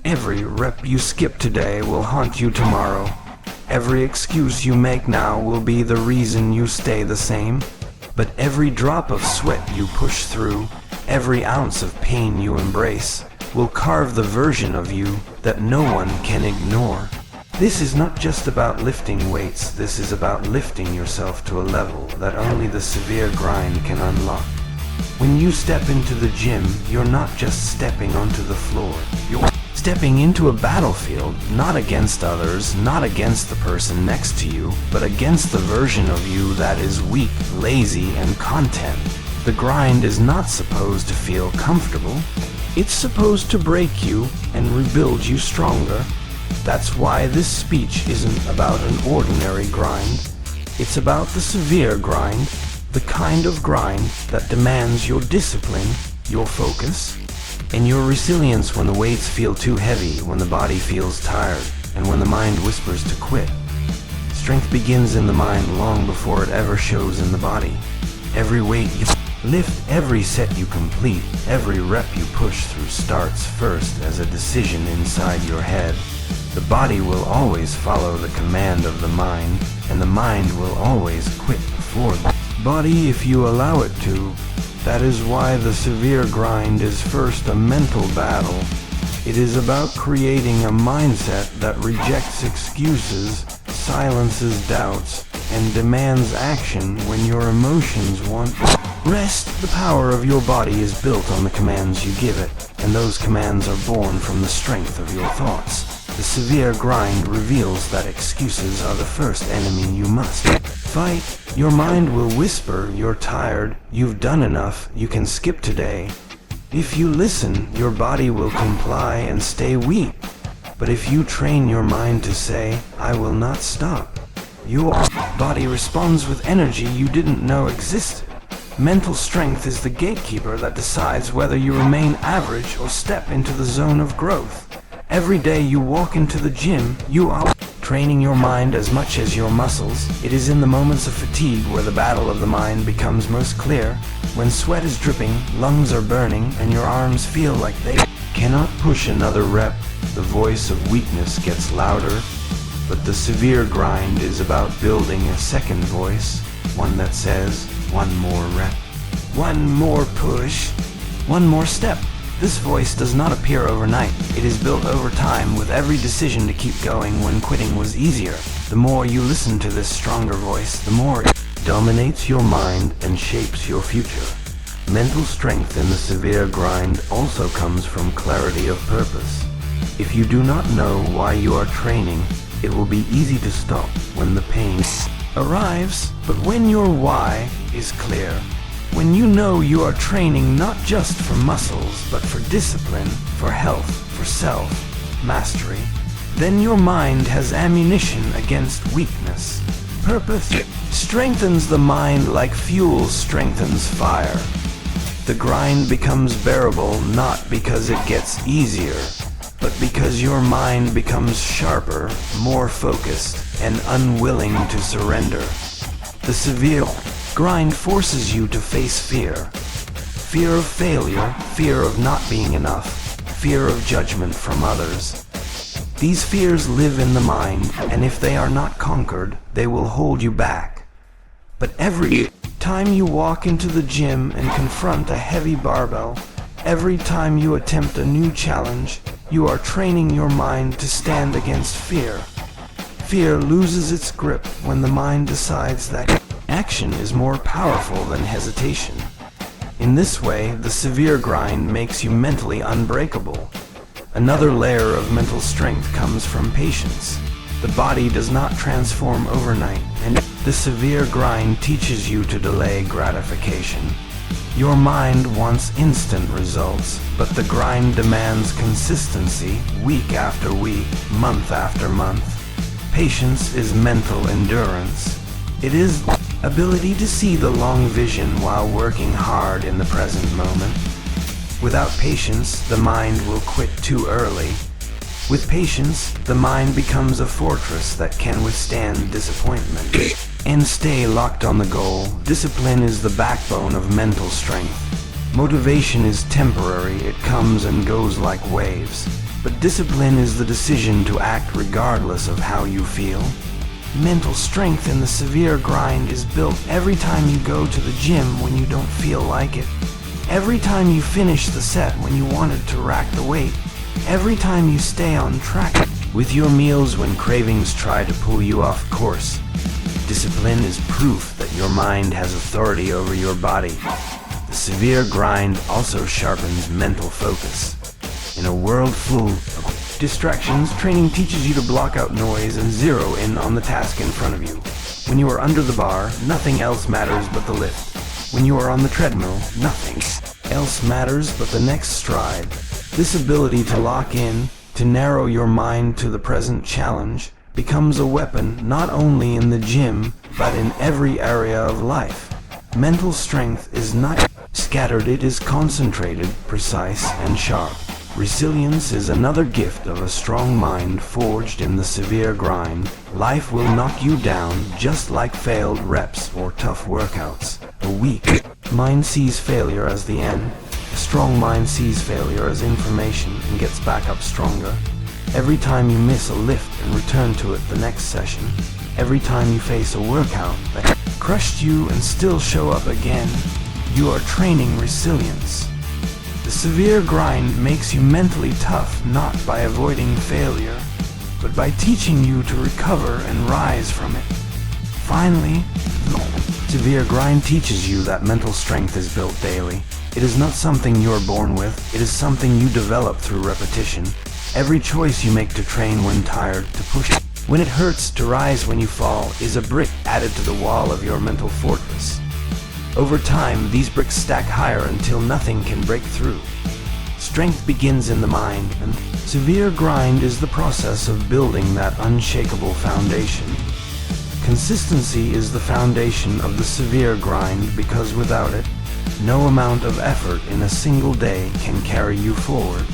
Every rep you skip today will haunt you tomorrow. Every excuse you make now will be the reason you stay the same. But every drop of sweat you push through, every ounce of pain you embrace, will carve the version of you that no one can ignore. This is not just about lifting weights, this is about lifting yourself to a level that only the severe grind can unlock. When you step into the gym, you're not just stepping onto the floor. You're stepping into a battlefield, not against others, not against the person next to you, but against the version of you that is weak, lazy, and content. The grind is not supposed to feel comfortable. It's supposed to break you and rebuild you stronger. That's why this speech isn't about an ordinary grind. It's about the severe grind, the kind of grind that demands your discipline, your focus, and your resilience when the weights feel too heavy, when the body feels tired, and when the mind whispers to quit. Strength begins in the mind long before it ever shows in the body. Every weight you lift, every set you complete, every rep you push through starts first as a decision inside your head. The body will always follow the command of the mind, and the mind will always quit before the body if you allow it to. That is why the severe grind is first a mental battle. It is about creating a mindset that rejects excuses, silences doubts, and demands action when your emotions want rest. The power of your body is built on the commands you give it, and those commands are born from the strength of your thoughts. The severe grind reveals that excuses are the first enemy you must fight. Your mind will whisper, "You're tired, you've done enough, you can skip today." If you listen, your body will comply and stay weak. But if you train your mind to say, "I will not stop," your body responds with energy you didn't know existed. Mental strength is the gatekeeper that decides whether you remain average or step into the zone of growth. Every day you walk into the gym, you are training your mind as much as your muscles. It is in the moments of fatigue where the battle of the mind becomes most clear. When sweat is dripping, lungs are burning, and your arms feel like they cannot push another rep, the voice of weakness gets louder. But the severe grind is about building a second voice, one that says, "One more rep, one more push, one more step." This voice does not appear overnight. It is built over time with every decision to keep going when quitting was easier. The more you listen to this stronger voice, the more it dominates your mind and shapes your future. Mental strength in the severe grind also comes from clarity of purpose. If you do not know why you are training, it will be easy to stop when the pain arrives. But when your why is clear, when you know you are training not just for muscles, but for discipline, for health, for self-mastery, then your mind has ammunition against weakness. Purpose strengthens the mind like fuel strengthens fire. The grind becomes bearable not because it gets easier, but because your mind becomes sharper, more focused, and unwilling to surrender. The severe grind forces you to face fear. Fear of failure, fear of not being enough, fear of judgment from others. These fears live in the mind, and if they are not conquered, they will hold you back. But every time you walk into the gym and confront a heavy barbell, every time you attempt a new challenge, you are training your mind to stand against fear. Fear loses its grip when the mind decides that action is more powerful than hesitation. In this way, the severe grind makes you mentally unbreakable. Another layer of mental strength comes from patience. The body does not transform overnight, and the severe grind teaches you to delay gratification. Your mind wants instant results, but the grind demands consistency week after week, month after month. Patience is mental endurance. It is ability to see the long vision while working hard in the present moment. Without patience, the mind will quit too early. With patience, the mind becomes a fortress that can withstand disappointment and stay locked on the goal. Discipline is the backbone of mental strength. Motivation is temporary, it comes and goes like waves. But discipline is the decision to act regardless of how you feel. Mental strength in the severe grind is built every time you go to the gym when you don't feel like it. Every time you finish the set when you wanted to rack the weight. Every time you stay on track with your meals when cravings try to pull you off course. Discipline is proof that your mind has authority over your body. The severe grind also sharpens mental focus. In a world full of distractions, training teaches you to block out noise and zero in on the task in front of you. When you are under the bar, nothing else matters but the lift. When you are on the treadmill, nothing else matters but the next stride. This ability to lock in, to narrow your mind to the present challenge, becomes a weapon not only in the gym, but in every area of life. Mental strength is not scattered, it is concentrated, precise, and sharp. Resilience is another gift of a strong mind forged in the severe grind. Life will knock you down just like failed reps or tough workouts. A weak mind sees failure as the end. A strong mind sees failure as information and gets back up stronger. Every time you miss a lift and return to it the next session, every time you face a workout that crushed you and still show up again, you are training resilience. The severe grind makes you mentally tough not by avoiding failure, but by teaching you to recover and rise from it. Finally, severe grind teaches you that mental strength is built daily. It is not something you are born with, it is something you develop through repetition. Every choice you make to train when tired, to push when it hurts, to rise when you fall, is a brick added to the wall of your mental fortress. Over time, these bricks stack higher until nothing can break through. Strength begins in the mind, and severe grind is the process of building that unshakable foundation. Consistency is the foundation of the severe grind because without it, no amount of effort in a single day can carry you forward.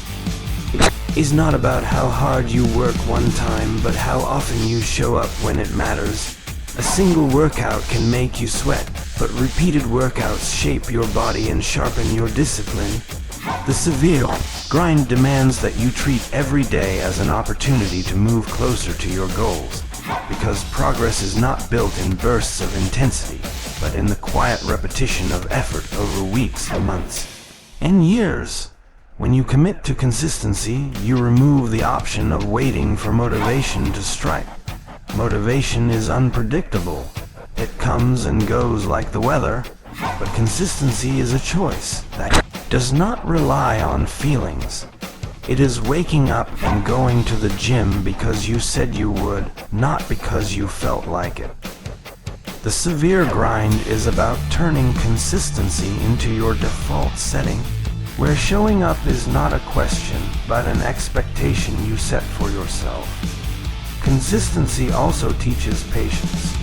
It is not about how hard you work one time, but how often you show up when it matters. A single workout can make you sweat, but repeated workouts shape your body and sharpen your discipline. The severe grind demands that you treat every day as an opportunity to move closer to your goals, because progress is not built in bursts of intensity, but in the quiet repetition of effort over weeks, months, and years. When you commit to consistency, you remove the option of waiting for motivation to strike. Motivation is unpredictable. It comes and goes like the weather, but consistency is a choice that does not rely on feelings. It is waking up and going to the gym because you said you would, not because you felt like it. The severe grind is about turning consistency into your default setting, where showing up is not a question, but an expectation you set for yourself. Consistency also teaches patience.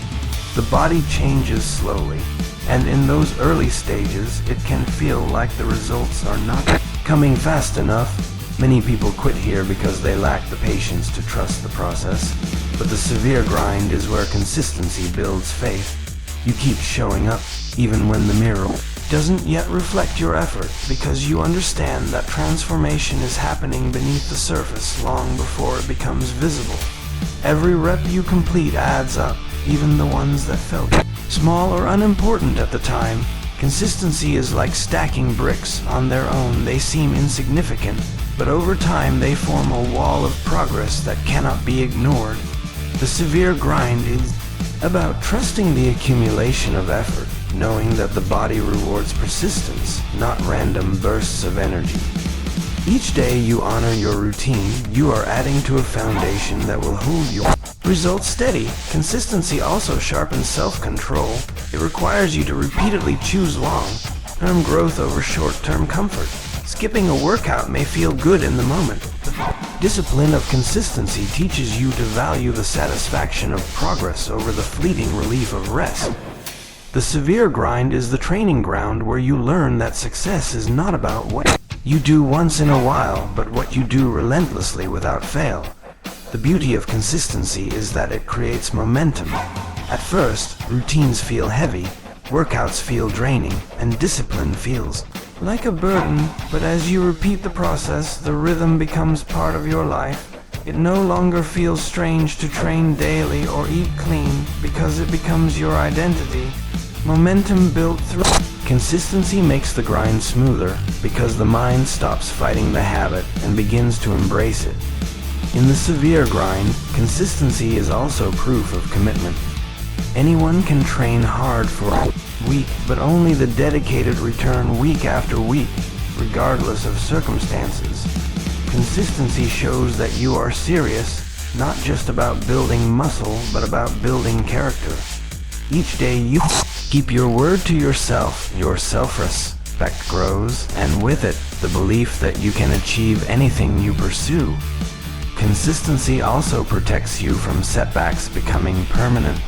The body changes slowly, and in those early stages, it can feel like the results are not coming fast enough. Many people quit here because they lack the patience to trust the process, but the severe grind is where consistency builds faith. You keep showing up, even when the mirror doesn't yet reflect your effort, because you understand that transformation is happening beneath the surface long before it becomes visible. Every rep you complete adds up, even the ones that felt small or unimportant at the time. Consistency is like stacking bricks. On their own, they seem insignificant, but over time they form a wall of progress that cannot be ignored. The severe grind is about trusting the accumulation of effort, knowing that the body rewards persistence, not random bursts of energy. Each day you honor your routine, you are adding to a foundation that will hold your results steady. Consistency also sharpens self-control. It requires you to repeatedly choose long-term growth over short-term comfort. Skipping a workout may feel good in the moment, but the discipline of consistency teaches you to value the satisfaction of progress over the fleeting relief of rest. The severe grind is the training ground where you learn that success is not about what you do once in a while, but what you do relentlessly without fail. The beauty of consistency is that it creates momentum. At first, routines feel heavy, Workouts feel draining, and discipline feels like a burden, but as you repeat the process, the rhythm becomes part of your life. It no longer feels strange to train daily or eat clean because it becomes your identity. Momentum built through consistency makes the grind smoother because the mind stops fighting the habit and begins to embrace it. In the severe grind, consistency is also proof of commitment. Anyone can train hard for a week, but only the dedicated return week after week, regardless of circumstances. Consistency shows that you are serious, not just about building muscle, but about building character. Each day you keep your word to yourself, your self-respect grows, and with it, the belief that you can achieve anything you pursue. Consistency also protects you from setbacks becoming permanent.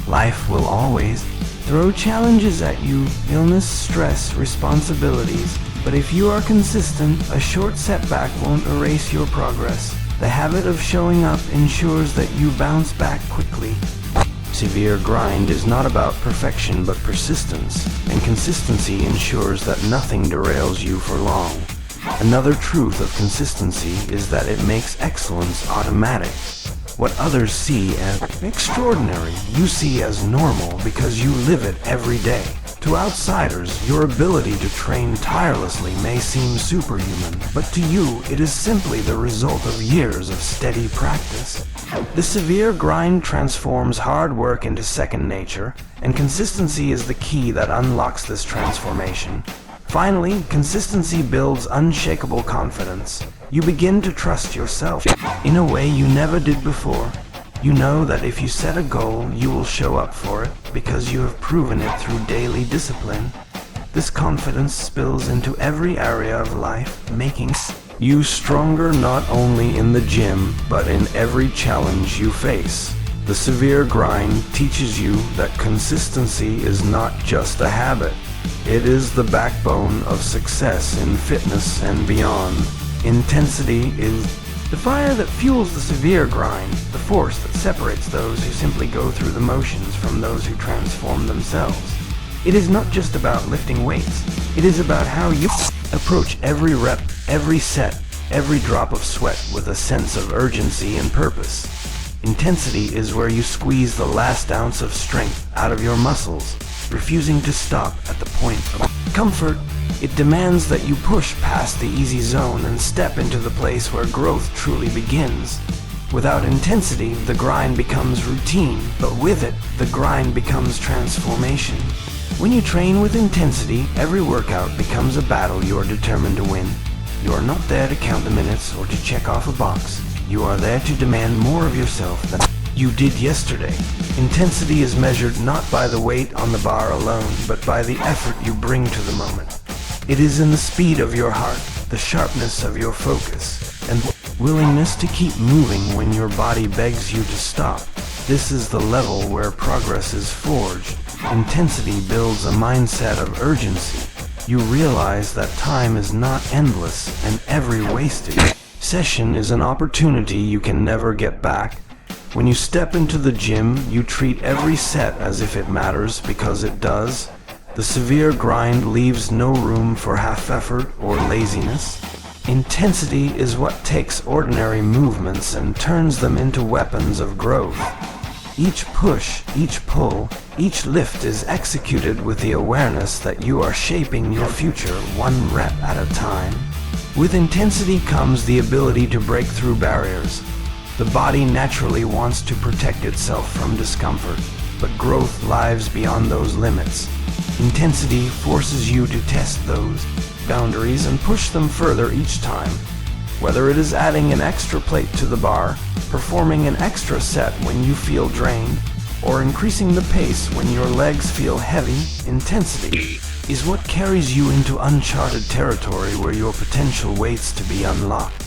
Life will always throw challenges at you, illness, stress, responsibilities, but if you are consistent, a short setback won't erase your progress. The habit of showing up ensures that you bounce back quickly. Severe grind is not about perfection but persistence, and consistency ensures that nothing derails you for long. Another truth of consistency is that it makes excellence automatic. What others see as extraordinary, you see as normal because you live it every day. To outsiders, your ability to train tirelessly may seem superhuman, but to you, it is simply the result of years of steady practice. The severe grind transforms hard work into second nature, and consistency is the key that unlocks this transformation. Finally, consistency builds unshakable confidence. You begin to trust yourself in a way you never did before. You know that if you set a goal, you will show up for it because you have proven it through daily discipline. This confidence spills into every area of life, making you stronger not only in the gym, but in every challenge you face. The severe grind teaches you that consistency is not just a habit. It is the backbone of success in fitness and beyond. Intensity is the fire that fuels the severe grind, the force that separates those who simply go through the motions from those who transform themselves. It is not just about lifting weights. It is about how you approach every rep, every set, every drop of sweat with a sense of urgency and purpose. Intensity is where you squeeze the last ounce of strength out of your muscles, refusing to stop at the point of comfort. It demands that you push past the easy zone and step into the place where growth truly begins. Without intensity, the grind becomes routine, but with it, the grind becomes transformation. When you train with intensity, every workout becomes a battle you are determined to win. You are not there to count the minutes or to check off a box. You are there to demand more of yourself than you did yesterday. Intensity is measured not by the weight on the bar alone, but by the effort you bring to the moment. It is in the speed of your heart, the sharpness of your focus, and willingness to keep moving when your body begs you to stop. This is the level where progress is forged. Intensity builds a mindset of urgency. You realize that time is not endless, and every wasted session is an opportunity you can never get back. When you step into the gym, you treat every set as if it matters because it does. The severe grind leaves no room for half effort or laziness. Intensity is what takes ordinary movements and turns them into weapons of growth. Each push, each pull, each lift is executed with the awareness that you are shaping your future one rep at a time. With intensity comes the ability to break through barriers. The body naturally wants to protect itself from discomfort, but growth lies beyond those limits. Intensity forces you to test those boundaries and push them further each time. Whether it is adding an extra plate to the bar, performing an extra set when you feel drained, or increasing the pace when your legs feel heavy, intensity is what carries you into uncharted territory where your potential waits to be unlocked.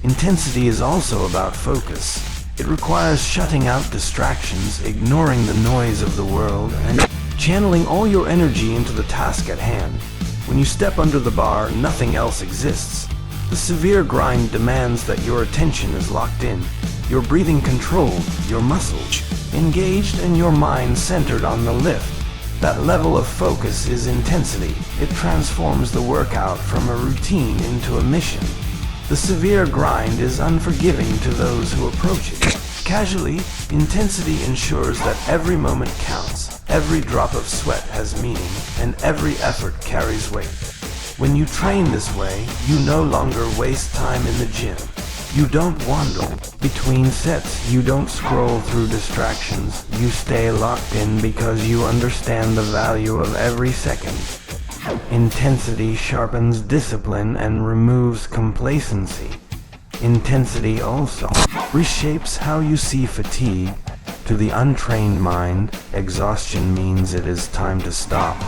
Intensity is also about focus. It requires shutting out distractions, ignoring the noise of the world, and channeling all your energy into the task at hand. When you step under the bar, nothing else exists. The severe grind demands that your attention is locked in, your breathing controlled, your muscles engaged, and your mind centered on the lift. That level of focus is intensity. It transforms the workout from a routine into a mission. The severe grind is unforgiving to those who approach it casually. Intensity ensures that every moment counts, every drop of sweat has meaning, and every effort carries weight. When you train this way, you no longer waste time in the gym. You don't wander between sets, you don't scroll through distractions. You stay locked in because you understand the value of every second. Intensity sharpens discipline and removes complacency. Intensity also reshapes how you see fatigue. To the untrained mind, exhaustion means it is time to stop.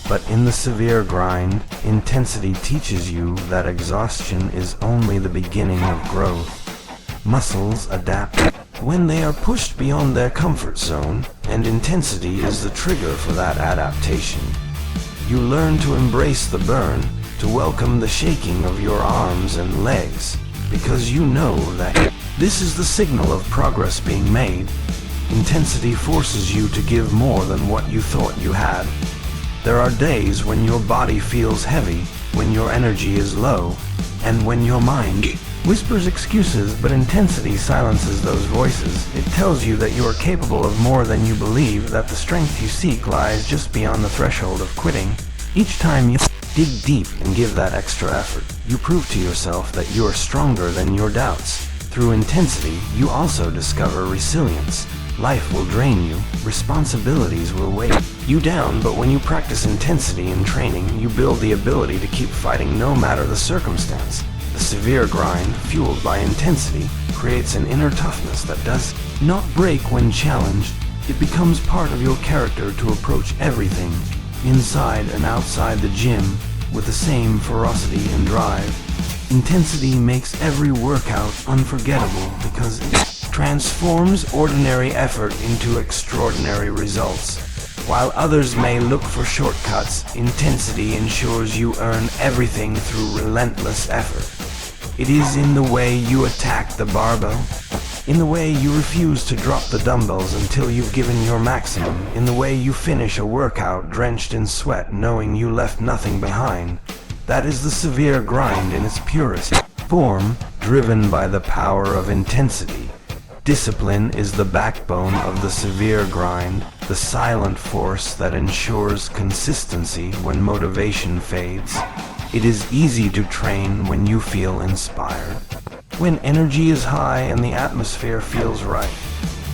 But in the severe grind, intensity teaches you that exhaustion is only the beginning of growth. Muscles adapt when they are pushed beyond their comfort zone, and intensity is the trigger for that adaptation. You learn to embrace the burn, to welcome the shaking of your arms and legs, because you know that this is the signal of progress being made. Intensity forces you to give more than what you thought you had. There are days when your body feels heavy, when your energy is low, and when your mind whispers excuses, but intensity silences those voices. It tells you that you are capable of more than you believe, that the strength you seek lies just beyond the threshold of quitting. Each time you dig deep and give that extra effort, you prove to yourself that you are stronger than your doubts. Through intensity, you also discover resilience. Life will drain you, responsibilities will weigh you down, but when you practice intensity in training, you build the ability to keep fighting no matter the circumstance. The severe grind, fueled by intensity, creates an inner toughness that does not break when challenged. It becomes part of your character to approach everything, inside and outside the gym, with the same ferocity and drive. Intensity makes every workout unforgettable because it transforms ordinary effort into extraordinary results. While others may look for shortcuts, intensity ensures you earn everything through relentless effort. It is in the way you attack the barbell, in the way you refuse to drop the dumbbells until you've given your maximum, in the way you finish a workout drenched in sweat knowing you left nothing behind. That is the severe grind in its purest form, driven by the power of intensity. Discipline is the backbone of the severe grind, the silent force that ensures consistency when motivation fades. It is easy to train when you feel inspired, when energy is high and the atmosphere feels right.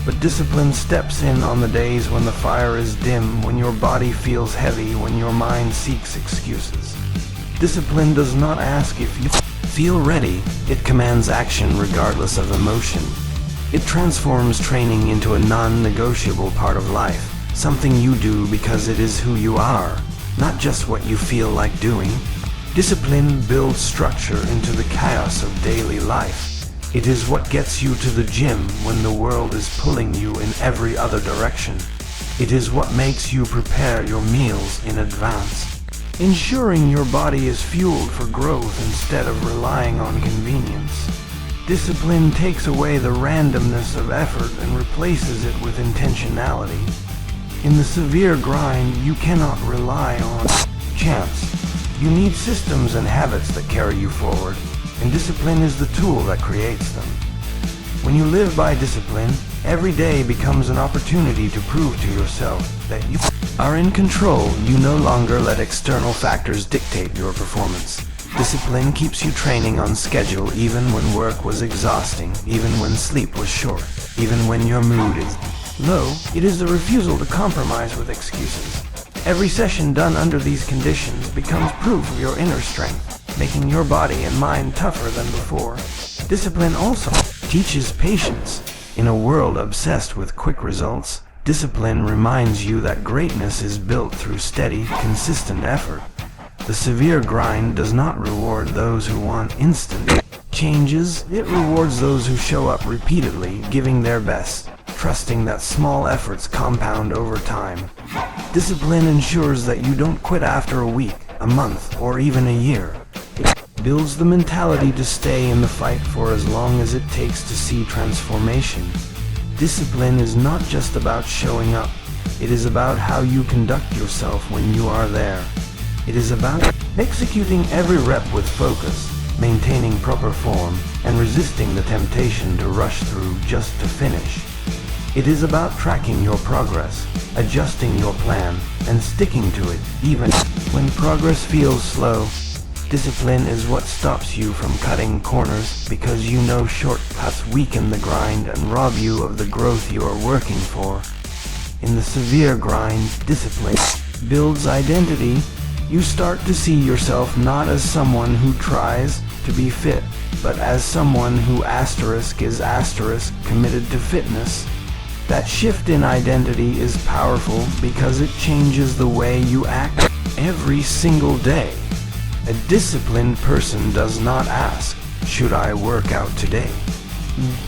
But discipline steps in on the days when the fire is dim, when your body feels heavy, when your mind seeks excuses. Discipline does not ask if you feel ready, it commands action regardless of emotion. It transforms training into a non-negotiable part of life, something you do because it is who you are, not just what you feel like doing. Discipline builds structure into the chaos of daily life. It is what gets you to the gym when the world is pulling you in every other direction. It is what makes you prepare your meals in advance, ensuring your body is fueled for growth instead of relying on convenience. Discipline takes away the randomness of effort and replaces it with intentionality. In the severe grind, you cannot rely on chance. You need systems and habits that carry you forward, and discipline is the tool that creates them. When you live by discipline, every day becomes an opportunity to prove to yourself that you are in control. You no longer let external factors dictate your performance. Discipline keeps you training on schedule even when work was exhausting, even when sleep was short, even when your mood is low. It is the refusal to compromise with excuses. Every session done under these conditions becomes proof of your inner strength, making your body and mind tougher than before. Discipline also teaches patience. In a world obsessed with quick results, discipline reminds you that greatness is built through steady, consistent effort. The severe grind does not reward those who want instant changes. It rewards those who show up repeatedly, giving their best, trusting that small efforts compound over time. Discipline ensures that you don't quit after a week, a month, or even a year. It builds the mentality to stay in the fight for as long as it takes to see transformation. Discipline is not just about showing up. It is about how you conduct yourself when you are there. It is about executing every rep with focus, maintaining proper form, and resisting the temptation to rush through just to finish. It is about tracking your progress, adjusting your plan, and sticking to it even when progress feels slow. Discipline is what stops you from cutting corners, because you know shortcuts weaken the grind and rob you of the growth you are working for. In the severe grind, discipline builds identity. You start to see yourself not as someone who tries to be fit, but as someone who is committed to fitness. That shift in identity is powerful because it changes the way you act every single day. A disciplined person does not ask, "Should I work out today?"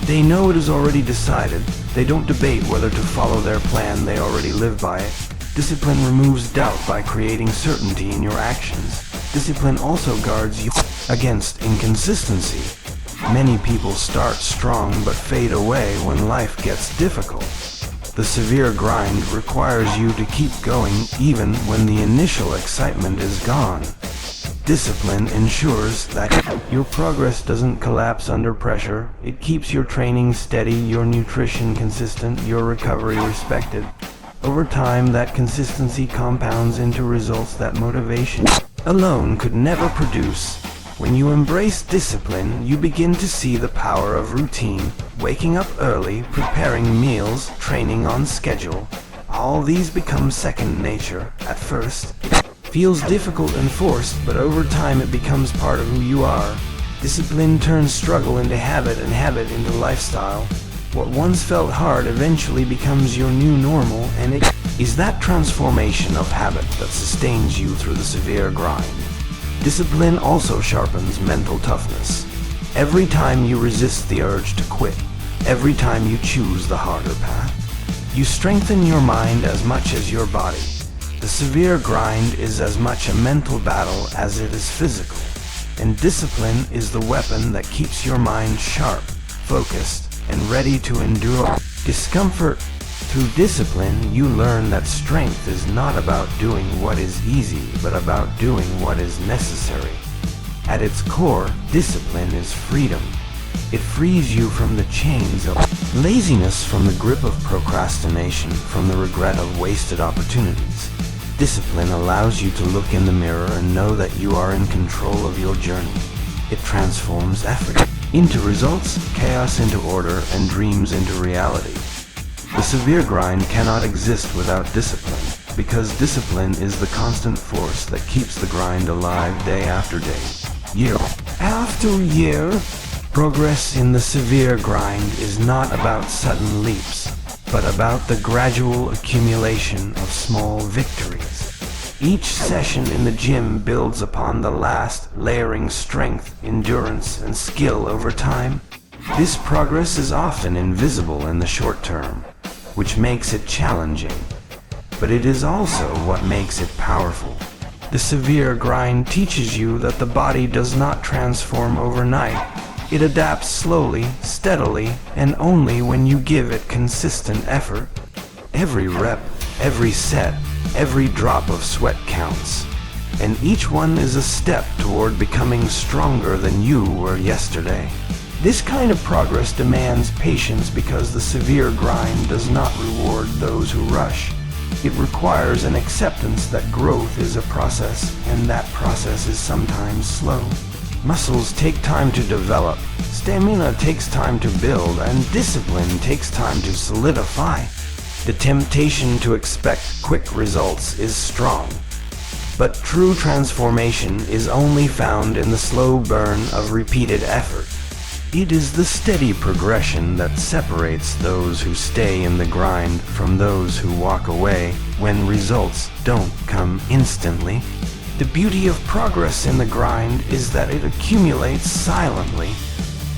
They know it is already decided. They don't debate whether to follow their plan, they already live by it. Discipline removes doubt by creating certainty in your actions. Discipline also guards you against inconsistency. Many people start strong but fade away when life gets difficult. The severe grind requires you to keep going even when the initial excitement is gone. Discipline ensures that your progress doesn't collapse under pressure. It keeps your training steady, your nutrition consistent, your recovery respected. Over time, that consistency compounds into results that motivation alone could never produce. When you embrace discipline, you begin to see the power of routine, waking up early, preparing meals, training on schedule. All these become second nature. At first, it feels difficult and forced, but over time it becomes part of who you are. Discipline turns struggle into habit and habit into lifestyle. What once felt hard eventually becomes your new normal, and it is that transformation of habit that sustains you through the severe grind. Discipline also sharpens mental toughness. Every time you resist the urge to quit, every time you choose the harder path, you strengthen your mind as much as your body. The severe grind is as much a mental battle as it is physical, and discipline is the weapon that keeps your mind sharp, focused, and ready to endure discomfort. Through discipline, you learn that strength is not about doing what is easy, but about doing what is necessary. At its core, discipline is freedom. It frees you from the chains of laziness, from the grip of procrastination, from the regret of wasted opportunities. Discipline allows you to look in the mirror and know that you are in control of your journey. It transforms effort into results, chaos into order, and dreams into reality. The severe grind cannot exist without discipline, because discipline is the constant force that keeps the grind alive day after day, year after year. Progress in the severe grind is not about sudden leaps, but about the gradual accumulation of small victories. Each session in the gym builds upon the last, layering strength, endurance, and skill over time. This progress is often invisible in the short term, which makes it challenging, but it is also what makes it powerful. The severe grind teaches you that the body does not transform overnight. It adapts slowly, steadily, and only when you give it consistent effort. Every rep, every set, every drop of sweat counts, and each one is a step toward becoming stronger than you were yesterday. This kind of progress demands patience, because the severe grind does not reward those who rush. It requires an acceptance that growth is a process, and that process is sometimes slow. Muscles take time to develop, stamina takes time to build, and discipline takes time to solidify. The temptation to expect quick results is strong, but true transformation is only found in the slow burn of repeated effort. It is the steady progression that separates those who stay in the grind from those who walk away when results don't come instantly. The beauty of progress in the grind is that it accumulates silently.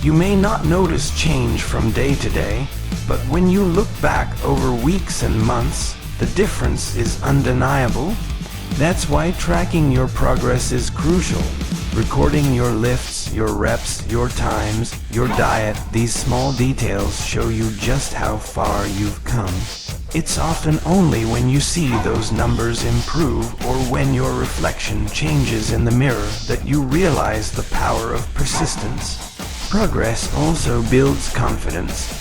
You may not notice change from day to day, but when you look back over weeks and months, the difference is undeniable. That's why tracking your progress is crucial. Recording your lifts, your reps, your times, your diet, these small details show you just how far you've come. It's often only when you see those numbers improve or when your reflection changes in the mirror that you realize the power of persistence. Progress also builds confidence.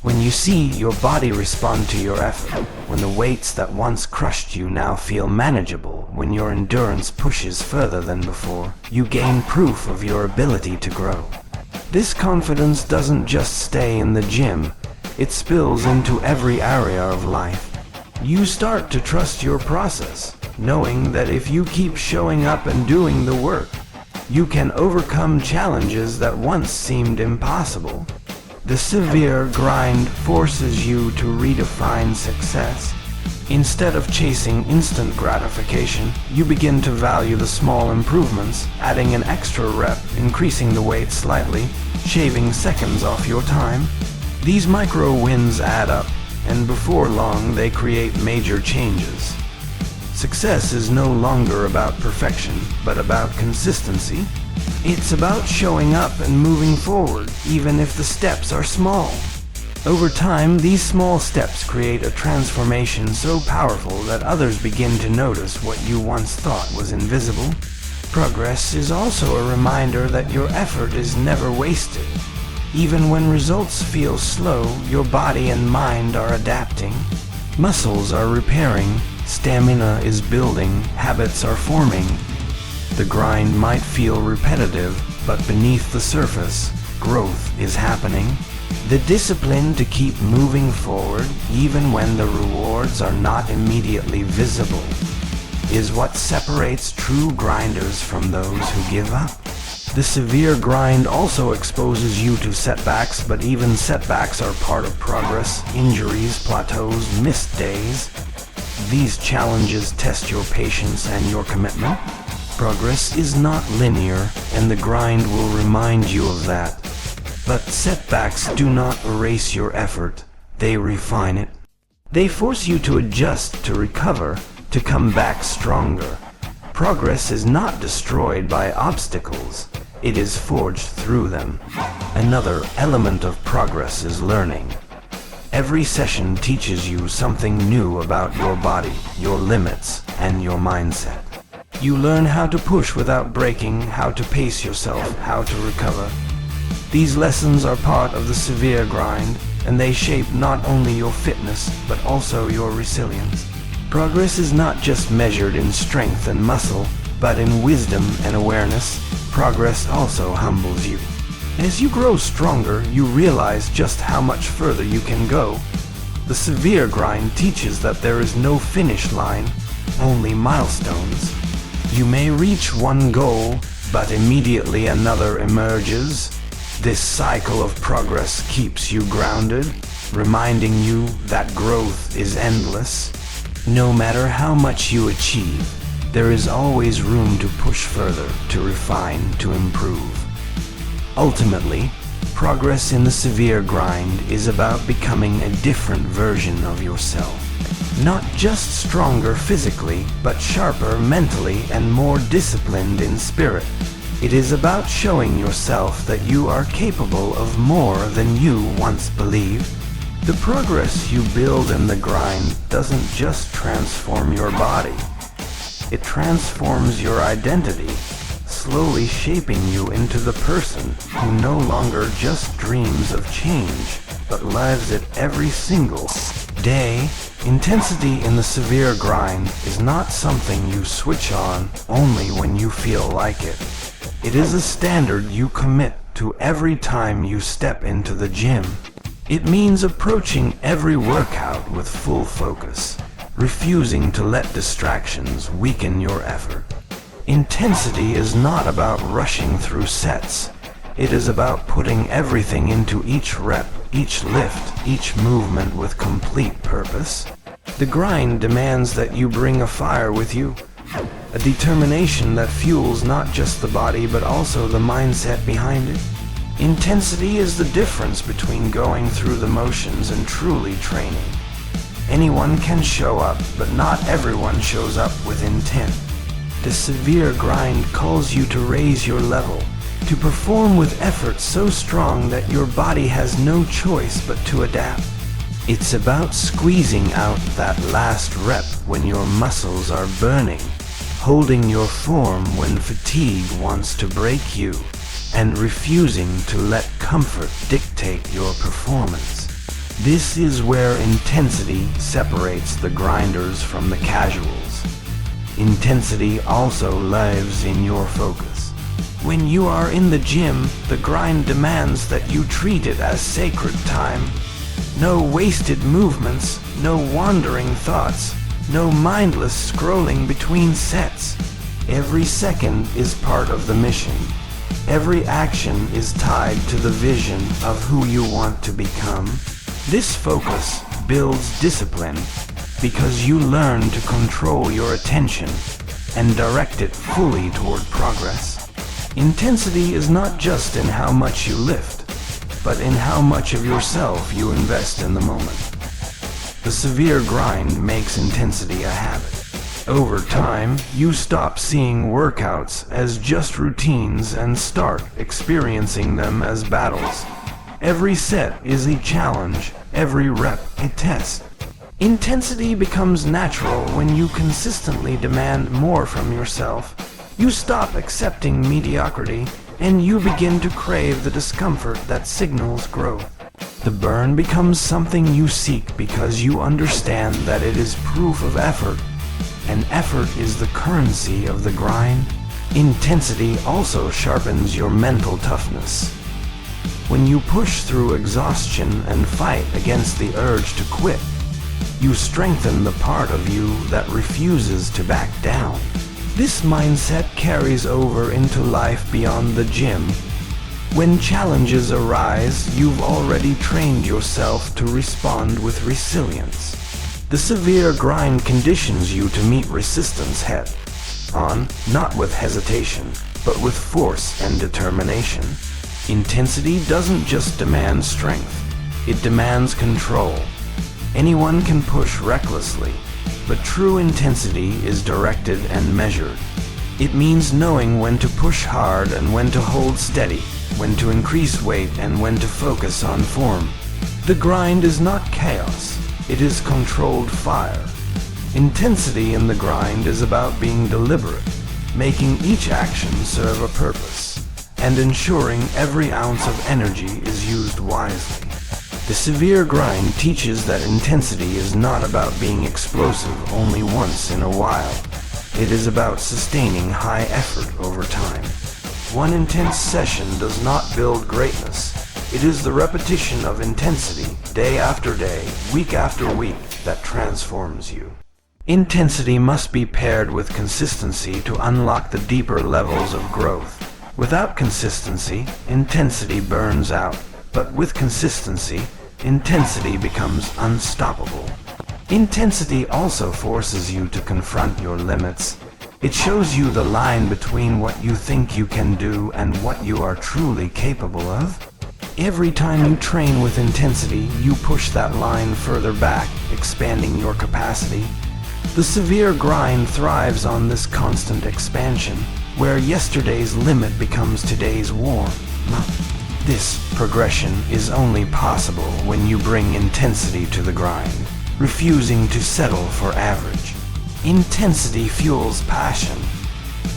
When you see your body respond to your effort, when the weights that once crushed you now feel manageable, when your endurance pushes further than before, you gain proof of your ability to grow. This confidence doesn't just stay in the gym, it spills into every area of life. You start to trust your process, knowing that if you keep showing up and doing the work, you can overcome challenges that once seemed impossible. The severe grind forces you to redefine success. Instead of chasing instant gratification, you begin to value the small improvements, adding an extra rep, increasing the weight slightly, shaving seconds off your time. These micro wins add up, and before long they create major changes. Success is no longer about perfection, but about consistency. It's about showing up and moving forward, even if the steps are small. Over time, these small steps create a transformation so powerful that others begin to notice what you once thought was invisible. Progress is also a reminder that your effort is never wasted. Even when results feel slow, your body and mind are adapting. Muscles are repairing, stamina is building, habits are forming. The grind might feel repetitive, but beneath the surface, growth is happening. The discipline to keep moving forward, even when the rewards are not immediately visible, is what separates true grinders from those who give up. The severe grind also exposes you to setbacks, but even setbacks are part of progress. Injuries, plateaus, missed days. These challenges test your patience and your commitment. Progress is not linear, and the grind will remind you of that. But setbacks do not erase your effort, they refine it. They force you to adjust, to recover, to come back stronger. Progress is not destroyed by obstacles, it is forged through them. Another element of progress is learning. Every session teaches you something new about your body, your limits, and your mindset. You learn how to push without breaking, how to pace yourself, how to recover. These lessons are part of the severe grind, and they shape not only your fitness, but also your resilience. Progress is not just measured in strength and muscle, but in wisdom and awareness. Progress also humbles you. As you grow stronger, you realize just how much further you can go. The severe grind teaches that there is no finish line, only milestones. You may reach one goal, but immediately another emerges. This cycle of progress keeps you grounded, reminding you that growth is endless. No matter how much you achieve, there is always room to push further, to refine, to improve. Ultimately, progress in the severe grind is about becoming a different version of yourself. Not just stronger physically, but sharper mentally and more disciplined in spirit. It is about showing yourself that you are capable of more than you once believed. The progress you build in the grind doesn't just transform your body. It transforms your identity, slowly shaping you into the person who no longer just dreams of change, but lives it every single day. Intensity in the severe grind is not something you switch on only when you feel like it. It is a standard you commit to every time you step into the gym. It means approaching every workout with full focus, refusing to let distractions weaken your effort. Intensity is not about rushing through sets. It is about putting everything into each rep, each lift, each movement with complete purpose. The grind demands that you bring a fire with you, a determination that fuels not just the body but also the mindset behind it. Intensity is the difference between going through the motions and truly training. Anyone can show up, but not everyone shows up with intent. The severe grind calls you to raise your level, to perform with effort so strong that your body has no choice but to adapt. It's about squeezing out that last rep when your muscles are burning, holding your form when fatigue wants to break you, and refusing to let comfort dictate your performance. This is where intensity separates the grinders from the casuals. Intensity also lives in your focus. When you are in the gym, the grind demands that you treat it as sacred time. No wasted movements, no wandering thoughts, no mindless scrolling between sets. Every second is part of the mission. Every action is tied to the vision of who you want to become. This focus builds discipline because you learn to control your attention and direct it fully toward progress. Intensity is not just in how much you lift, but in how much of yourself you invest in the moment. The severe grind makes intensity a habit. Over time, you stop seeing workouts as just routines and start experiencing them as battles. Every set is a challenge, every rep a test. Intensity becomes natural when you consistently demand more from yourself. You stop accepting mediocrity and you begin to crave the discomfort that signals growth. The burn becomes something you seek because you understand that it is proof of effort, and effort is the currency of the grind. Intensity also sharpens your mental toughness. When you push through exhaustion and fight against the urge to quit, you strengthen the part of you that refuses to back down. This mindset carries over into life beyond the gym. When challenges arise, you've already trained yourself to respond with resilience. The severe grind conditions you to meet resistance head on, not with hesitation, but with force and determination. Intensity doesn't just demand strength, it demands control. Anyone can push recklessly, but true intensity is directed and measured. It means knowing when to push hard and when to hold steady, when to increase weight and when to focus on form. The grind is not chaos, it is controlled fire. Intensity in the grind is about being deliberate, making each action serve a purpose, and ensuring every ounce of energy is used wisely. The severe grind teaches that intensity is not about being explosive only once in a while. It is about sustaining high effort over time. One intense session does not build greatness. It is the repetition of intensity, day after day, week after week, that transforms you. Intensity must be paired with consistency to unlock the deeper levels of growth. Without consistency, intensity burns out. But with consistency, intensity becomes unstoppable. Intensity also forces you to confront your limits. It shows you the line between what you think you can do and what you are truly capable of. Every time you train with intensity, you push that line further back, expanding your capacity. The severe grind thrives on this constant expansion, where yesterday's limit becomes today's warm. This progression is only possible when you bring intensity to the grind, refusing to settle for average. Intensity fuels passion.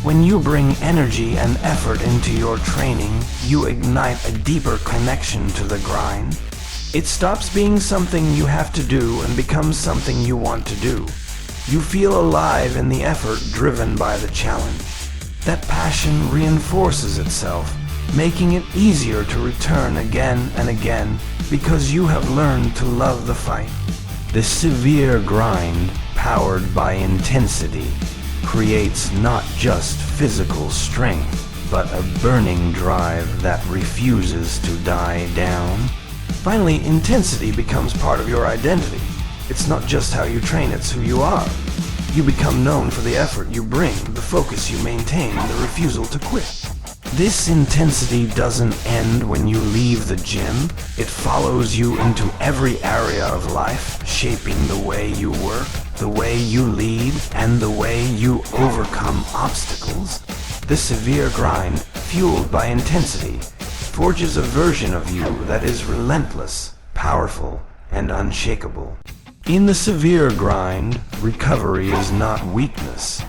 When you bring energy and effort into your training, you ignite a deeper connection to the grind. It stops being something you have to do and becomes something you want to do. You feel alive in the effort driven by the challenge. That passion reinforces itself, making it easier to return again and again because you have learned to love the fight. The severe grind, powered by intensity, creates not just physical strength, but a burning drive that refuses to die down. Finally, intensity becomes part of your identity. It's not just how you train, it's who you are. You become known for the effort you bring, the focus you maintain, the refusal to quit. This intensity doesn't end when you leave the gym. It follows you into every area of life, shaping the way you work, the way you lead, and the way you overcome obstacles. The severe grind, fueled by intensity, forges a version of you that is relentless, powerful, and unshakable. In the severe grind, recovery is not weakness.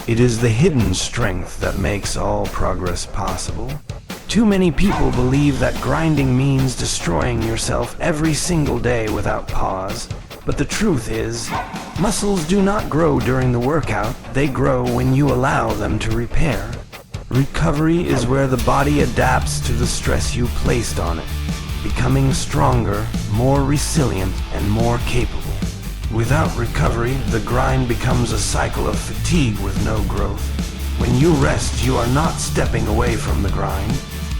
It is the hidden strength that makes all progress possible. Too many people believe that grinding means destroying yourself every single day without pause. But the truth is, muscles do not grow during the workout, they grow when you allow them to repair. Recovery is where the body adapts to the stress you placed on it, becoming stronger, more resilient, and more capable. Without recovery, the grind becomes a cycle of fatigue with no growth. When you rest, you are not stepping away from the grind,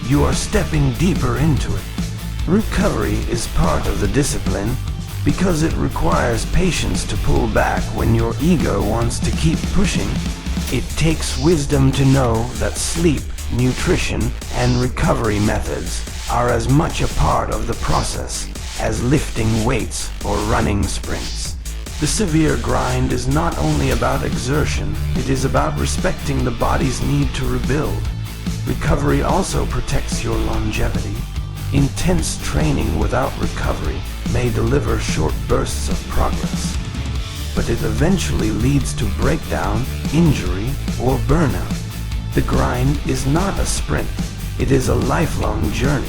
you are stepping deeper into it. Recovery is part of the discipline because it requires patience to pull back when your ego wants to keep pushing. It takes wisdom to know that sleep, nutrition, and recovery methods are as much a part of the process as lifting weights or running sprints. The severe grind is not only about exertion, it is about respecting the body's need to rebuild. Recovery also protects your longevity. Intense training without recovery may deliver short bursts of progress, but it eventually leads to breakdown, injury, or burnout. The grind is not a sprint, it is a lifelong journey.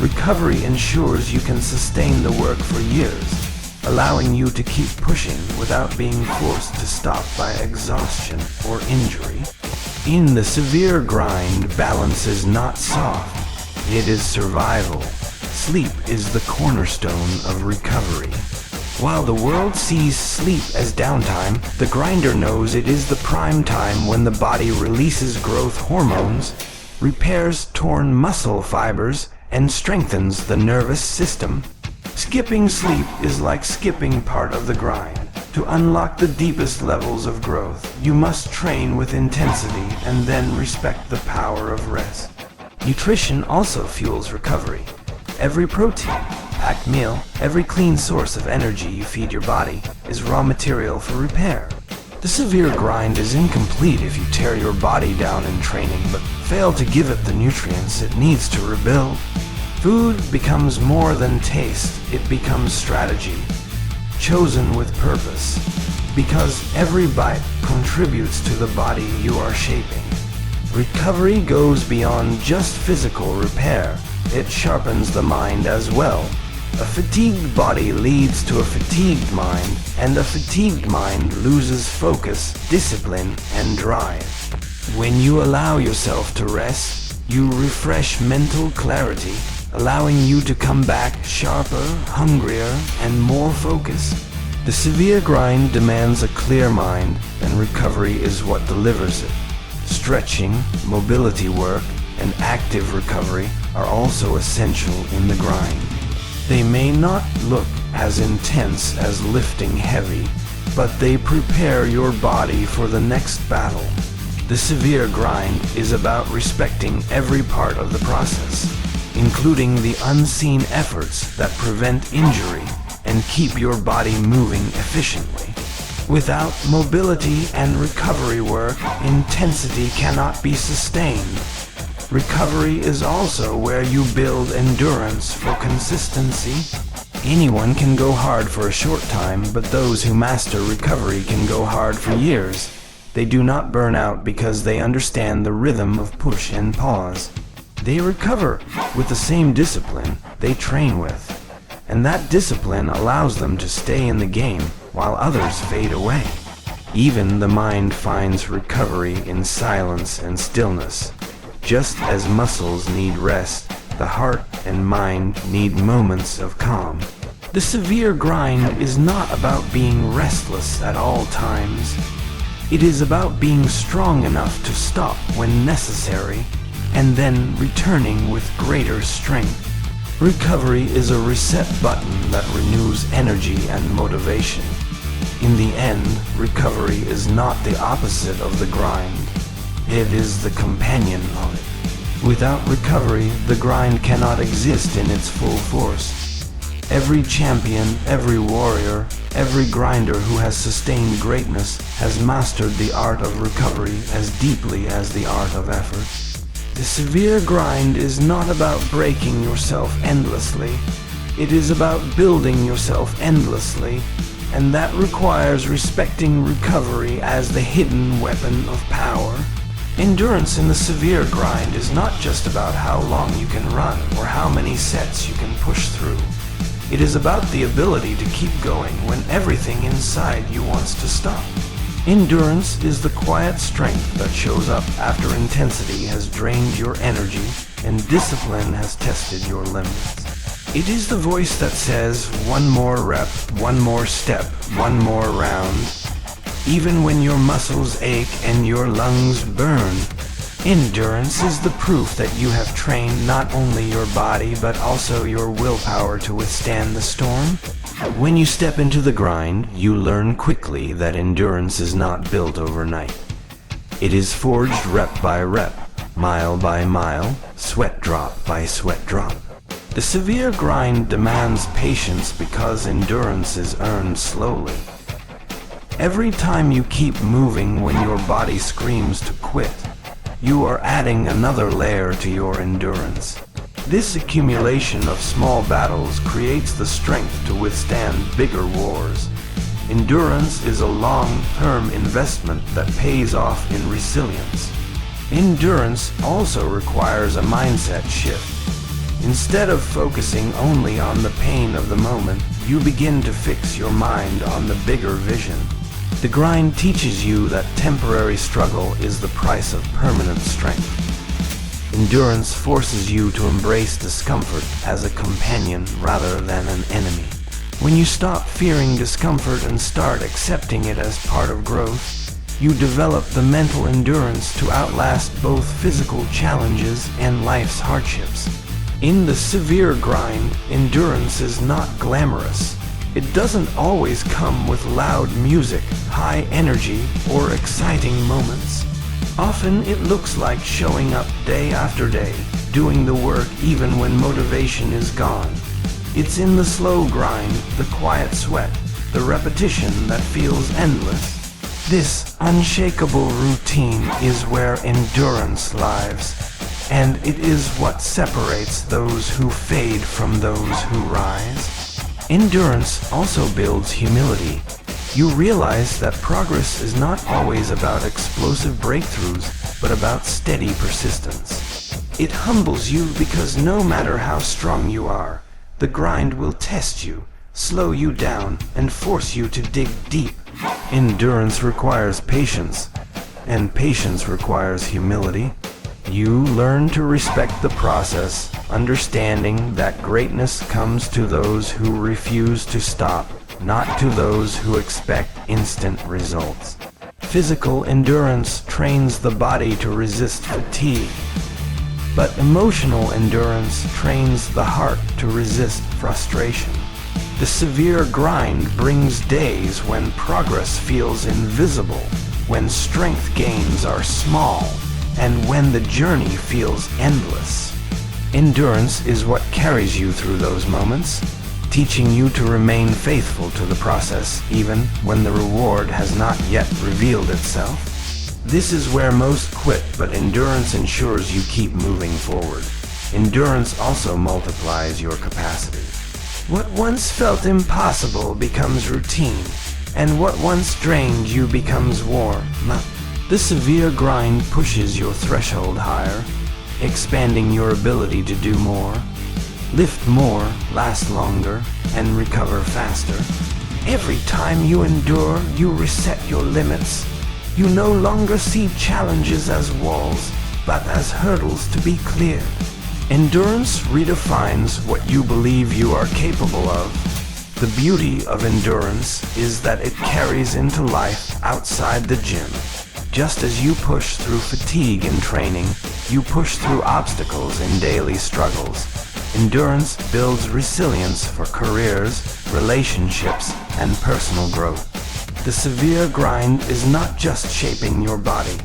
Recovery ensures you can sustain the work for years, allowing you to keep pushing without being forced to stop by exhaustion or injury. In the severe grind, balance is not soft, it is survival. Sleep is the cornerstone of recovery. While the world sees sleep as downtime, the grinder knows it is the prime time when the body releases growth hormones, repairs torn muscle fibers, and strengthens the nervous system. Skipping sleep is like skipping part of the grind. To unlock the deepest levels of growth, you must train with intensity and then respect the power of rest. Nutrition also fuels recovery. Every protein, packed meal, every clean source of energy you feed your body is raw material for repair. The severe grind is incomplete if you tear your body down in training but fail to give it the nutrients it needs to rebuild. Food becomes more than taste, it becomes strategy, chosen with purpose, because every bite contributes to the body you are shaping. Recovery goes beyond just physical repair, it sharpens the mind as well. A fatigued body leads to a fatigued mind, and a fatigued mind loses focus, discipline, and drive. When you allow yourself to rest, you refresh mental clarity, allowing you to come back sharper, hungrier, and more focused. The severe grind demands a clear mind, and recovery is what delivers it. Stretching, mobility work, and active recovery are also essential in the grind. They may not look as intense as lifting heavy, but they prepare your body for the next battle. The severe grind is about respecting every part of the process, including the unseen efforts that prevent injury and keep your body moving efficiently. Without mobility and recovery work, intensity cannot be sustained. Recovery is also where you build endurance for consistency. Anyone can go hard for a short time, but those who master recovery can go hard for years. They do not burn out because they understand the rhythm of push and pause. They recover with the same discipline they train with, and that discipline allows them to stay in the game while others fade away. Even the mind finds recovery in silence and stillness. Just as muscles need rest, the heart and mind need moments of calm. The severe grind is not about being restless at all times. It is about being strong enough to stop when necessary, and then returning with greater strength. Recovery is a reset button that renews energy and motivation. In the end, recovery is not the opposite of the grind. It is the companion of it. Without recovery, the grind cannot exist in its full force. Every champion, every warrior, every grinder who has sustained greatness has mastered the art of recovery as deeply as the art of effort. The severe grind is not about breaking yourself endlessly. It is about building yourself endlessly, and that requires respecting recovery as the hidden weapon of power. Endurance in the severe grind is not just about how long you can run or how many sets you can push through. It is about the ability to keep going when everything inside you wants to stop. Endurance is the quiet strength that shows up after intensity has drained your energy and discipline has tested your limits. It is the voice that says, one more rep, one more step, one more round. Even when your muscles ache and your lungs burn, endurance is the proof that you have trained not only your body but also your willpower to withstand the storm. When you step into the grind, you learn quickly that endurance is not built overnight. It is forged rep by rep, mile by mile, sweat drop by sweat drop. The severe grind demands patience because endurance is earned slowly. Every time you keep moving when your body screams to quit, you are adding another layer to your endurance. This accumulation of small battles creates the strength to withstand bigger wars. Endurance is a long-term investment that pays off in resilience. Endurance also requires a mindset shift. Instead of focusing only on the pain of the moment, you begin to fix your mind on the bigger vision. The grind teaches you that temporary struggle is the price of permanent strength. Endurance forces you to embrace discomfort as a companion rather than an enemy. When you stop fearing discomfort and start accepting it as part of growth, you develop the mental endurance to outlast both physical challenges and life's hardships. In the severe grind, endurance is not glamorous. It doesn't always come with loud music, high energy, or exciting moments. Often it looks like showing up day after day, doing the work even when motivation is gone. It's in the slow grind, the quiet sweat, the repetition that feels endless. This unshakable routine is where endurance lives, and it is what separates those who fade from those who rise. Endurance also builds humility. You realize that progress is not always about explosive breakthroughs, but about steady persistence. It humbles you because no matter how strong you are, the grind will test you, slow you down, and force you to dig deep. Endurance requires patience, and patience requires humility. You learn to respect the process, understanding that greatness comes to those who refuse to stop, not to those who expect instant results. Physical endurance trains the body to resist fatigue, but emotional endurance trains the heart to resist frustration. The severe grind brings days when progress feels invisible, when strength gains are small, and when the journey feels endless. Endurance is what carries you through those moments, teaching you to remain faithful to the process even when the reward has not yet revealed itself. This is where most quit, but endurance ensures you keep moving forward. Endurance also multiplies your capacity. What once felt impossible becomes routine, and what once drained you becomes warm. The severe grind pushes your threshold higher, expanding your ability to do more, lift more, last longer, and recover faster. Every time you endure, you reset your limits. You no longer see challenges as walls, but as hurdles to be cleared. Endurance redefines what you believe you are capable of. The beauty of endurance is that it carries into life outside the gym. Just as you push through fatigue in training, you push through obstacles in daily struggles. Endurance builds resilience for careers, relationships, and personal growth. The severe grind is not just shaping your body.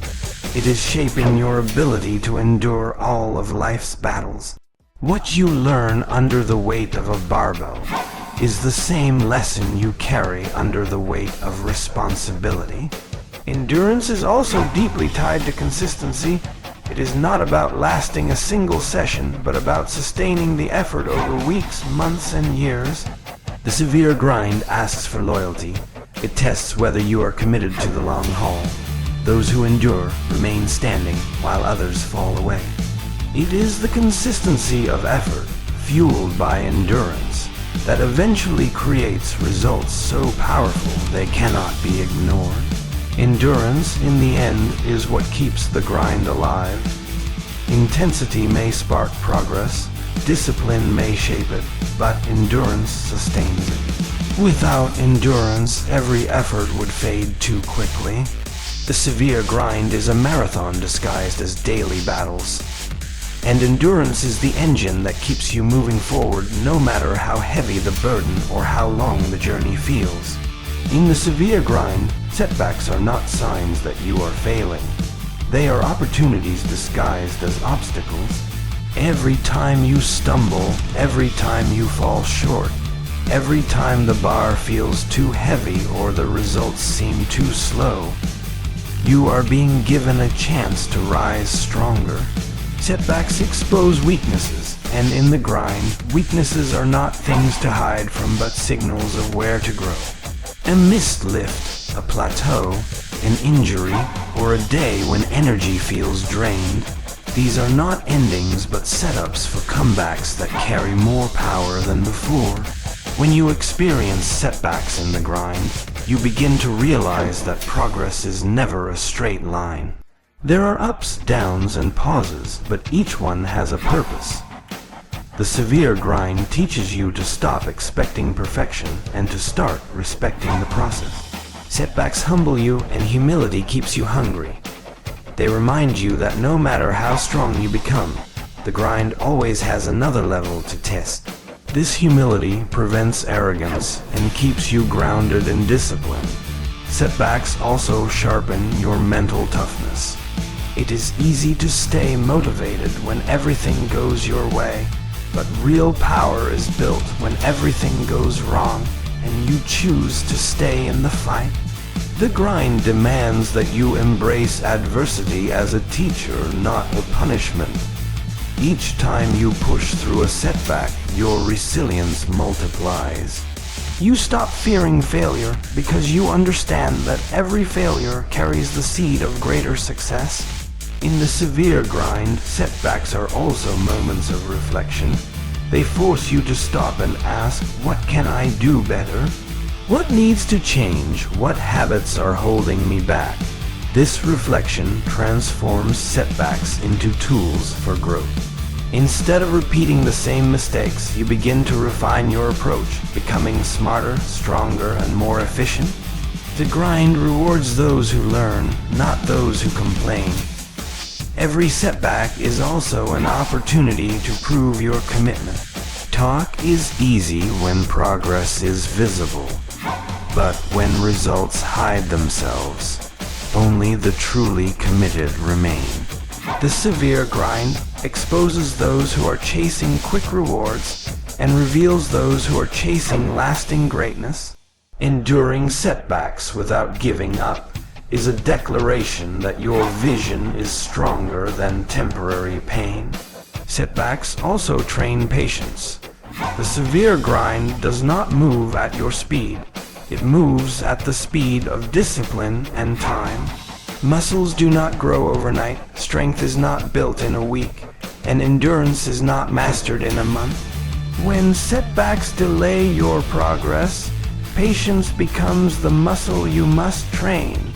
It is shaping your ability to endure all of life's battles. What you learn under the weight of a barbell is the same lesson you carry under the weight of responsibility. Endurance is also deeply tied to consistency, It is not about lasting a single session, but about sustaining the effort over weeks, months, and years. The severe grind asks for loyalty. It tests whether you are committed to the long haul. Those who endure remain standing while others fall away. It is the consistency of effort, fueled by endurance, that eventually creates results so powerful they cannot be ignored. Endurance, in the end, is what keeps the grind alive. Intensity may spark progress, discipline may shape it, but endurance sustains it. Without endurance, every effort would fade too quickly. The severe grind is a marathon disguised as daily battles. And endurance is the engine that keeps you moving forward no matter how heavy the burden or how long the journey feels. In the severe grind, setbacks are not signs that you are failing. They are opportunities disguised as obstacles. Every time you stumble, every time you fall short, every time the bar feels too heavy or the results seem too slow, you are being given a chance to rise stronger. Setbacks expose weaknesses, and in the grind, weaknesses are not things to hide from but signals of where to grow. A missed lift, a plateau, an injury, or a day when energy feels drained, these are not endings but setups for comebacks that carry more power than before. When you experience setbacks in the grind, you begin to realize that progress is never a straight line. There are ups, downs, and pauses, but each one has a purpose. The severe grind teaches you to stop expecting perfection and to start respecting the process. Setbacks humble you, and humility keeps you hungry. They remind you that no matter how strong you become, the grind always has another level to test. This humility prevents arrogance and keeps you grounded and disciplined. Setbacks also sharpen your mental toughness. It is easy to stay motivated when everything goes your way, but real power is built when everything goes wrong and you choose to stay in the fight. The grind demands that you embrace adversity as a teacher, not a punishment. Each time you push through a setback, your resilience multiplies. You stop fearing failure because you understand that every failure carries the seed of greater success. In the severe grind, setbacks are also moments of reflection. They force you to stop and ask, what can I do better? What needs to change? What habits are holding me back? This reflection transforms setbacks into tools for growth. Instead of repeating the same mistakes, you begin to refine your approach, becoming smarter, stronger, and more efficient. The grind rewards those who learn, not those who complain. Every setback is also an opportunity to prove your commitment. Talk is easy when progress is visible, but when results hide themselves, only the truly committed remain. The severe grind exposes those who are chasing quick rewards and reveals those who are chasing lasting greatness. Enduring setbacks without giving up is a declaration that your vision is stronger than temporary pain. Setbacks also train patience. The severe grind does not move at your speed. It moves at the speed of discipline and time. Muscles do not grow overnight, strength is not built in a week, and endurance is not mastered in a month. When setbacks delay your progress, patience becomes the muscle you must train.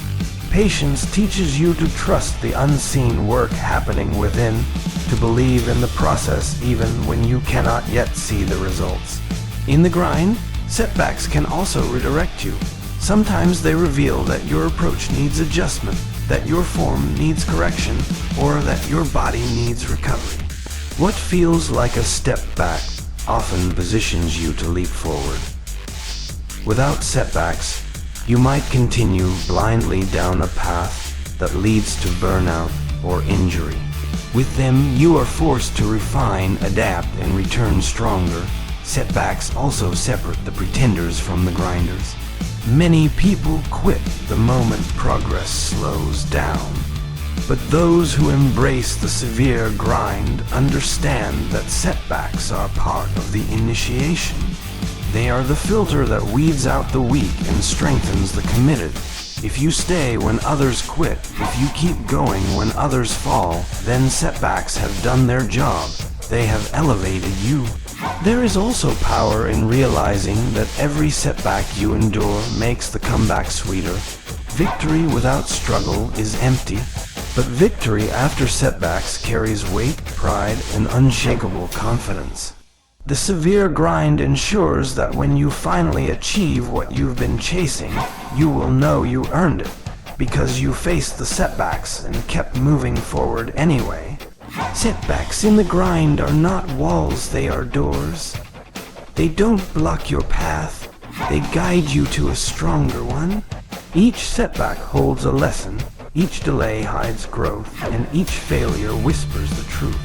Patience teaches you to trust the unseen work happening within, to believe in the process even when you cannot yet see the results. In the grind, setbacks can also redirect you. Sometimes they reveal that your approach needs adjustment, that your form needs correction, or that your body needs recovery. What feels like a step back often positions you to leap forward. Without setbacks, you might continue blindly down a path that leads to burnout or injury. With them, you are forced to refine, adapt, and return stronger. Setbacks also separate the pretenders from the grinders. Many people quit the moment progress slows down. But those who embrace the severe grind understand that setbacks are part of the initiation. They are the filter that weeds out the weak and strengthens the committed. If you stay when others quit, if you keep going when others fall, then setbacks have done their job. They have elevated you. There is also power in realizing that every setback you endure makes the comeback sweeter. Victory without struggle is empty, but victory after setbacks carries weight, pride, and unshakable confidence. The severe grind ensures that when you finally achieve what you've been chasing, you will know you earned it, because you faced the setbacks and kept moving forward anyway. Setbacks in the grind are not walls, they are doors. They don't block your path, they guide you to a stronger one. Each setback holds a lesson, each delay hides growth, and each failure whispers the truth.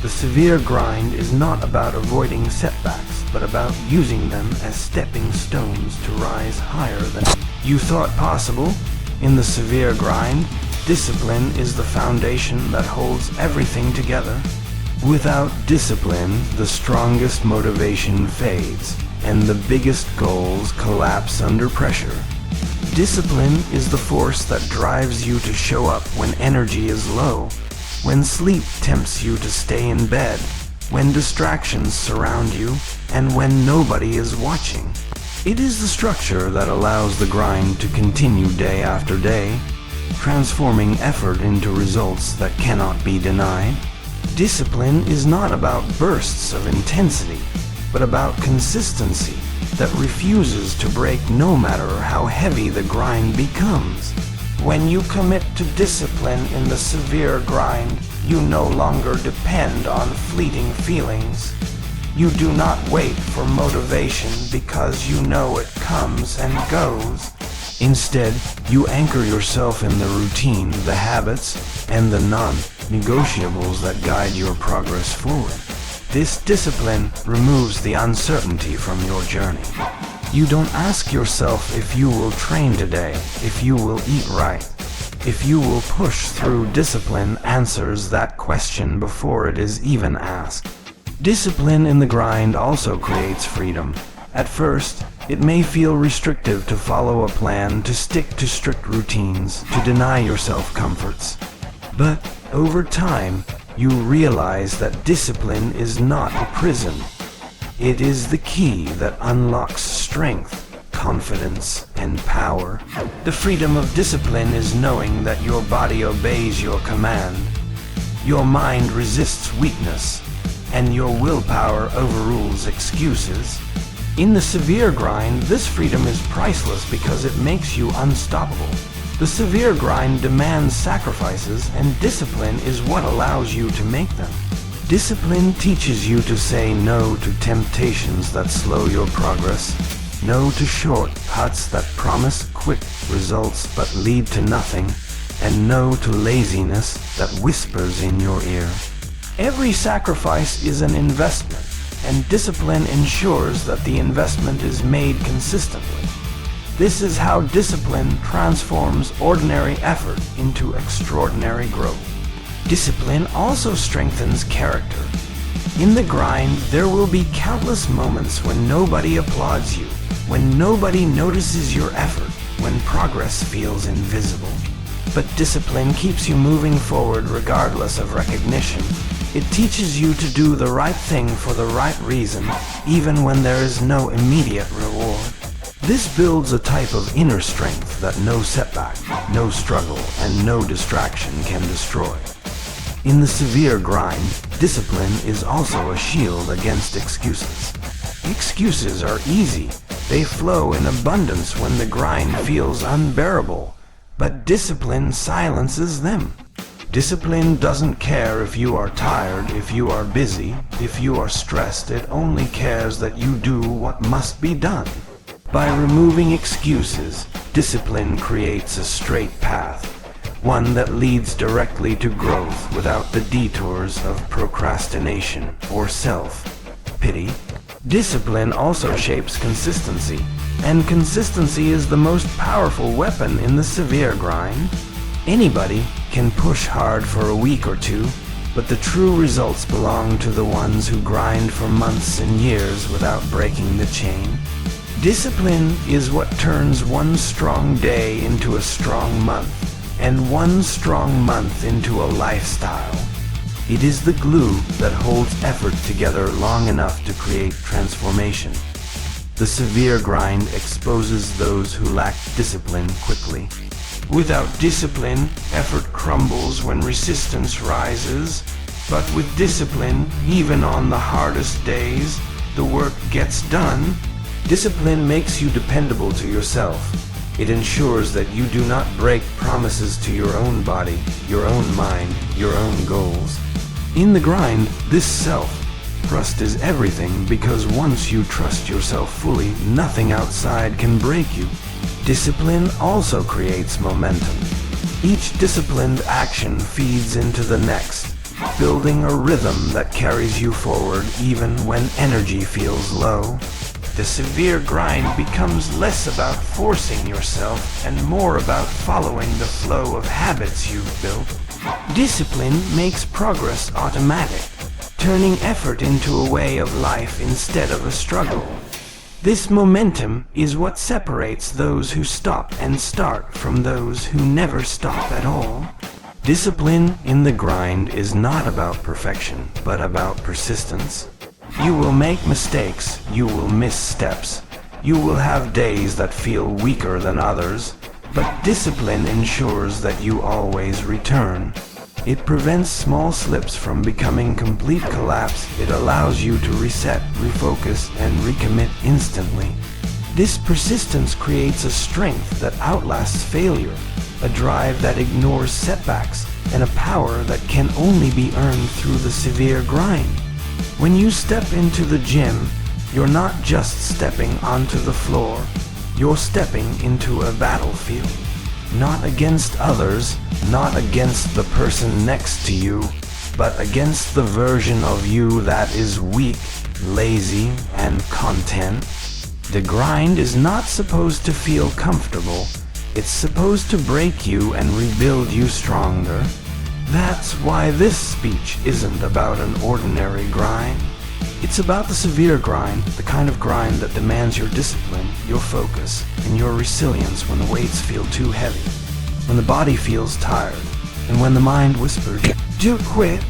The severe grind is not about avoiding setbacks, but about using them as stepping stones to rise higher than you thought possible. In the severe grind, discipline is the foundation that holds everything together. Without discipline, the strongest motivation fades, and the biggest goals collapse under pressure. Discipline is the force that drives you to show up when energy is low, when sleep tempts you to stay in bed, when distractions surround you, and when nobody is watching. It is the structure that allows the grind to continue day after day, transforming effort into results that cannot be denied. Discipline is not about bursts of intensity, but about consistency that refuses to break no matter how heavy the grind becomes. When you commit to discipline in the severe grind, you no longer depend on fleeting feelings. You do not wait for motivation because you know it comes and goes. Instead, you anchor yourself in the routine, the habits, and the non-negotiables that guide your progress forward. This discipline removes the uncertainty from your journey. You don't ask yourself if you will train today, if you will eat right, if you will push through. Discipline answers that question before it is even asked. Discipline in the grind also creates freedom. At first, it may feel restrictive to follow a plan, to stick to strict routines, to deny yourself comforts. But over time, you realize that discipline is not a prison. It is the key that unlocks strength, confidence, and power. The freedom of discipline is knowing that your body obeys your command, your mind resists weakness, and your willpower overrules excuses. In the severe grind, this freedom is priceless because it makes you unstoppable. The severe grind demands sacrifices, and discipline is what allows you to make them. Discipline teaches you to say no to temptations that slow your progress, no to shortcuts that promise quick results but lead to nothing, and no to laziness that whispers in your ear. Every sacrifice is an investment, and discipline ensures that the investment is made consistently. This is how discipline transforms ordinary effort into extraordinary growth. Discipline also strengthens character. In the grind, there will be countless moments when nobody applauds you, when nobody notices your effort, when progress feels invisible. But discipline keeps you moving forward regardless of recognition. It teaches you to do the right thing for the right reason, even when there is no immediate reward. This builds a type of inner strength that no setback, no struggle, and no distraction can destroy. In the severe grind, discipline is also a shield against excuses. Excuses are easy. They flow in abundance when the grind feels unbearable, but discipline silences them. Discipline doesn't care if you are tired, if you are busy, if you are stressed. It only cares that you do what must be done. By removing excuses, discipline creates a straight path, one that leads directly to growth without the detours of procrastination or self-pity. Discipline also shapes consistency, and consistency is the most powerful weapon in the severe grind. Anybody can push hard for a week or two, but the true results belong to the ones who grind for months and years without breaking the chain. Discipline is what turns one strong day into a strong month, and one strong month into a lifestyle. It is the glue that holds effort together long enough to create transformation. The severe grind exposes those who lack discipline quickly. Without discipline, effort crumbles when resistance rises. But with discipline, even on the hardest days, the work gets done. Discipline makes you dependable to yourself. It ensures that you do not break promises to your own body, your own mind, your own goals. In the grind, this self-trust is everything, because once you trust yourself fully, nothing outside can break you. Discipline also creates momentum. Each disciplined action feeds into the next, building a rhythm that carries you forward even when energy feels low. The severe grind becomes less about forcing yourself and more about following the flow of habits you've built. Discipline makes progress automatic, turning effort into a way of life instead of a struggle. This momentum is what separates those who stop and start from those who never stop at all. Discipline in the grind is not about perfection, but about persistence. You will make mistakes, you will miss steps, you will have days that feel weaker than others, but discipline ensures that you always return. It prevents small slips from becoming complete collapse. It allows you to reset, refocus, and recommit instantly. This persistence creates a strength that outlasts failure, a drive that ignores setbacks, and a power that can only be earned through the severe grind. When you step into the gym, you're not just stepping onto the floor, you're stepping into a battlefield. Not against others, not against the person next to you, but against the version of you that is weak, lazy, and content. The grind is not supposed to feel comfortable. It's supposed to break you and rebuild you stronger. That's why this speech isn't about an ordinary grind. It's about the severe grind, the kind of grind that demands your discipline, your focus, and your resilience when the weights feel too heavy, when the body feels tired, and when the mind whispers, "Do quit."